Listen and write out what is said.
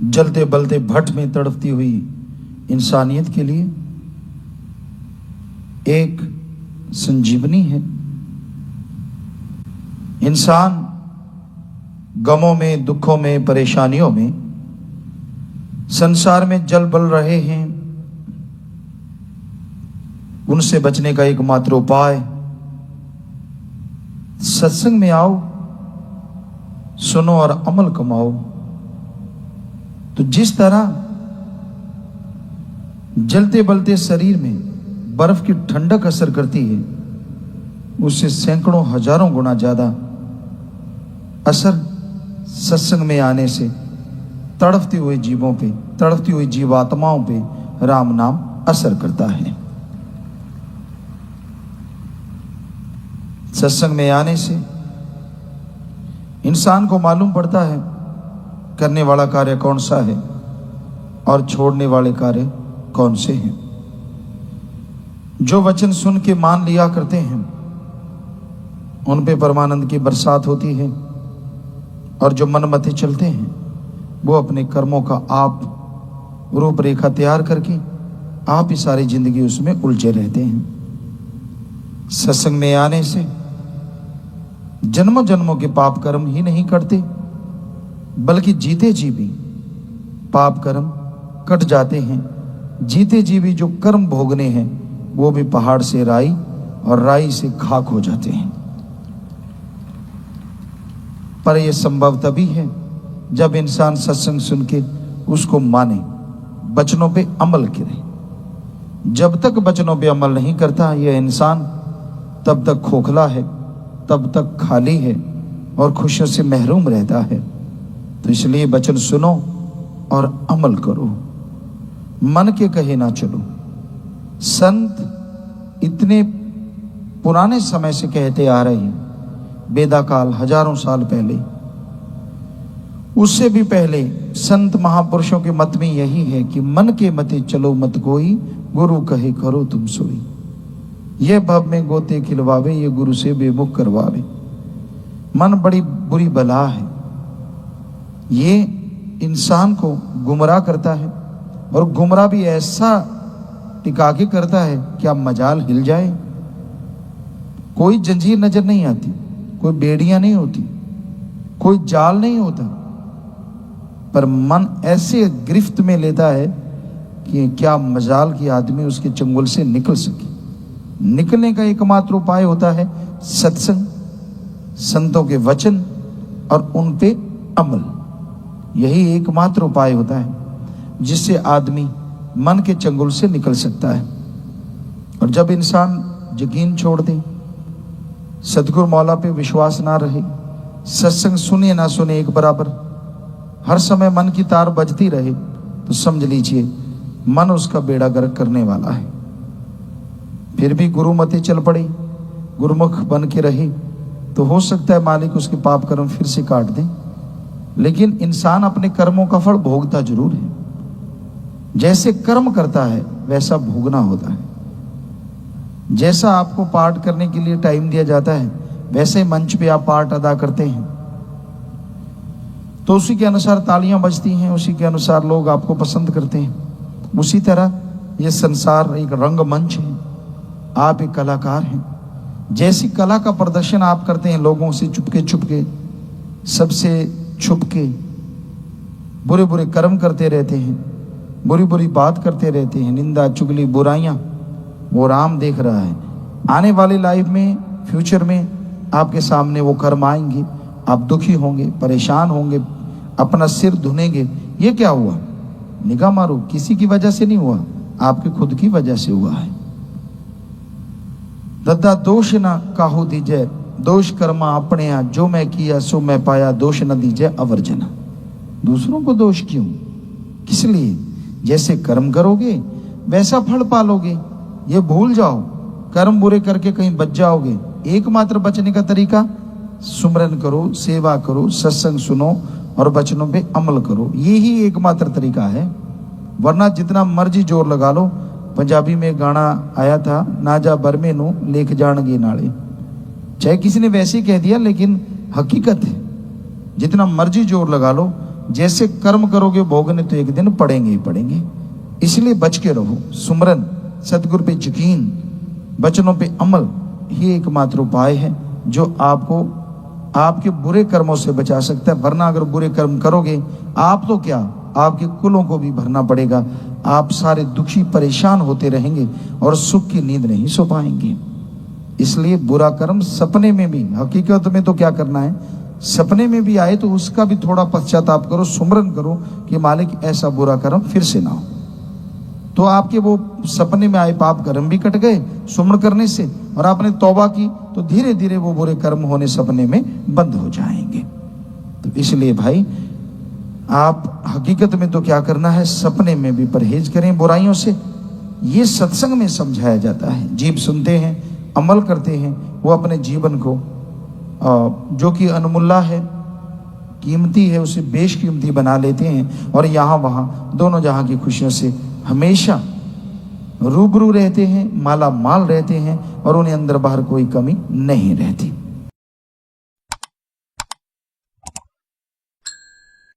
जलते बलते भट्ट में तड़पती हुई इंसानियत के लिए एक संजीवनी है। इंसान गमों में, दुखों में, परेशानियों में संसार में जल बल रहे हैं, उनसे बचने का एकमात्र उपाय सत्संग में आओ, सुनो और अमल कमाओ। तो जिस तरह जलते बलते शरीर में बर्फ की ठंडक असर करती है, उससे सैकड़ों हजारों गुना ज्यादा असर सत्संग में आने से तड़पते हुए जीवों पे, तड़पती हुई जीवात्माओं पे राम नाम असर करता है। सत्संग में आने से इंसान को मालूम पड़ता है करने वाला कार्य कौन सा है और छोड़ने वाले कार्य कौन से हैं। जो वचन सुन के मान लिया करते हैं उन पे परमानंद की बरसात होती है, और जो मनमते चलते हैं वो अपने कर्मों का आप रूपरेखा तैयार करके आप ही सारी जिंदगी उसमें उलझे रहते हैं। सत्संग में आने से जन्मों जन्मों के पाप कर्म ही नहीं कटते, बल्कि जीते जी भी पाप कर्म कट जाते हैं। जीते जी भी जो कर्म भोगने हैं वो भी पहाड़ से राई और राई से खाक हो जाते हैं। पर यह संभव तभी है जब इंसान सत्संग सुन के उसको माने, वचनों पे अमल करे। जब तक वचनों पे अमल नहीं करता यह इंसान, तब तक खोखला है, तब तक खाली है और खुशियों से महरूम रहता है। तो इसलिए वचन सुनो और अमल करो, मन के कहे ना चलो। संत इतने पुराने समय से कहते आ रहे हैं, वेदा काल हजारों साल पहले, उससे भी पहले संत महापुरुषों के मत में यही है कि मन के मते चलो मत कोई, गुरु कहे करो तुम सोई। यह भव में गोते खिलवावे, ये गुरु से बेमुख करवावे। मन बड़ी बुरी बला है, ये इंसान को गुमराह करता है, और गुमराह भी ऐसा टिका के करता है कि आप मजाल हिल जाए। कोई जंजीर नजर नहीं आती, कोई बेड़ियां नहीं होती, कोई जाल नहीं होता, पर मन ऐसे गिरफ्त में लेता है कि क्या मजाल की आदमी उसके चंगुल से निकल सके। निकलने का एकमात्र उपाय होता है सत्संग, संतों के वचन और उन पे अमल। यही एकमात्र उपाय होता है जिससे आदमी मन के चंगुल से निकल सकता है। और जब इंसान यकीन छोड़ दे, सतगुरु मौला पे विश्वास ना रहे, सत्संग सुने ना सुने एक बराबर, हर समय मन की तार बजती रहे, तो समझ लीजिए मन उसका बेड़ा गर्क करने वाला है। फिर भी गुरुमति चल पड़े, गुरुमुख बन के रहे, तो हो सकता है मालिक उसके पाप कर्म फिर से काट दे। लेकिन इंसान अपने कर्मों का फल भोगता जरूर है। जैसे कर्म करता है वैसा भोगना होता है। जैसा आपको पाठ करने के लिए टाइम दिया जाता है वैसे मंच पे आप पाठ अदा करते हैं, तो उसी के अनुसार तालियां बजती हैं, उसी के अनुसार लोग आपको पसंद करते हैं। उसी तरह ये संसार एक रंगमंच है, आप एक कलाकार हैं। जैसी कला का प्रदर्शन आप करते हैं, लोगों से चुपके चुपके, सबसे छुपके बुरे बुरे कर्म करते रहते हैं, बुरी बुरी बात करते रहते हैं, निंदा चुगली बुराइयां, वो राम देख रहा है। आने वाली लाइफ में, फ्यूचर में आपके सामने वो कर्म आएंगे, आप दुखी होंगे, परेशान होंगे, अपना सिर धुनेंगे। ये क्या हुआ? निगाह मारो, किसी की वजह से नहीं हुआ, आपके खुद की वजह से हुआ है। दद्दा दोष ना काहू दीजे, दोष कर्मा अपने यहाँ, जो मैं किया सो मैं पाया, दोष न दीजे अवर्जना। दूसरों को दोष क्यों, किस लिए? जैसे कर्म करोगे वैसा फल पालोगे। ये भूल जाओ, कर्म बुरे करके कहीं बच जाओगे। एकमात्र बचने का तरीका सुमरन करो, सेवा करो, सत्संग सुनो और वचनों पे अमल करो। ये ही एकमात्र तरीका है। वरना जितना मर्जी जोर लगा लो, पंजाबी में गाना आया था, ना जा बरमे नु लेख जाणगे नाले। चाहे किसी ने वैसे ही कह दिया, लेकिन हकीकत है, जितना मर्जी जोर लगा लो जैसे कर्म करोगे भोगने तो एक दिन पड़ेंगे ही पड़ेंगे। इसलिए बच के रहो। सुमरन, सतगुरु पे यकीन, वचनों पे अमल ही एकमात्र उपाय है जो आपको आपके बुरे कर्मों से बचा सकता है। वरना अगर बुरे कर्म करोगे, आप तो क्या, आपके कुलों को भी भरना पड़ेगा। आप सारे दुखी परेशान होते रहेंगे और सुख की नींद नहीं सो पाएंगे। इसलिए बुरा कर्म सपने में भी, हकीकत में तो क्या करना है, सपने में भी आए तो उसका भी थोड़ा पश्चाताप करो, सुमरन करो कि मालिक ऐसा बुरा कर्म फिर से ना हो। तो आपके वो सपने में आए पाप कर्म भी कट गए सुमरण करने से, और आपने तौबा की तो धीरे धीरे वो बुरे कर्म होने सपने में बंद हो जाएंगे। तो इसलिए भाई आप हकीकत में तो क्या करना है, सपने में भी परहेज करें बुराइयों से। ये सत्संग में समझाया जाता है। जीव सुनते हैं, अमल करते हैं, वो अपने जीवन को जो कि अनमूल्य है, कीमती है, उसे बेशकीमती बना लेते हैं और यहाँ वहाँ दोनों जहाँ की खुशियों से हमेशा रूबरू रहते हैं, माला माल रहते हैं और उन्हें अंदर बाहर कोई कमी नहीं रहती।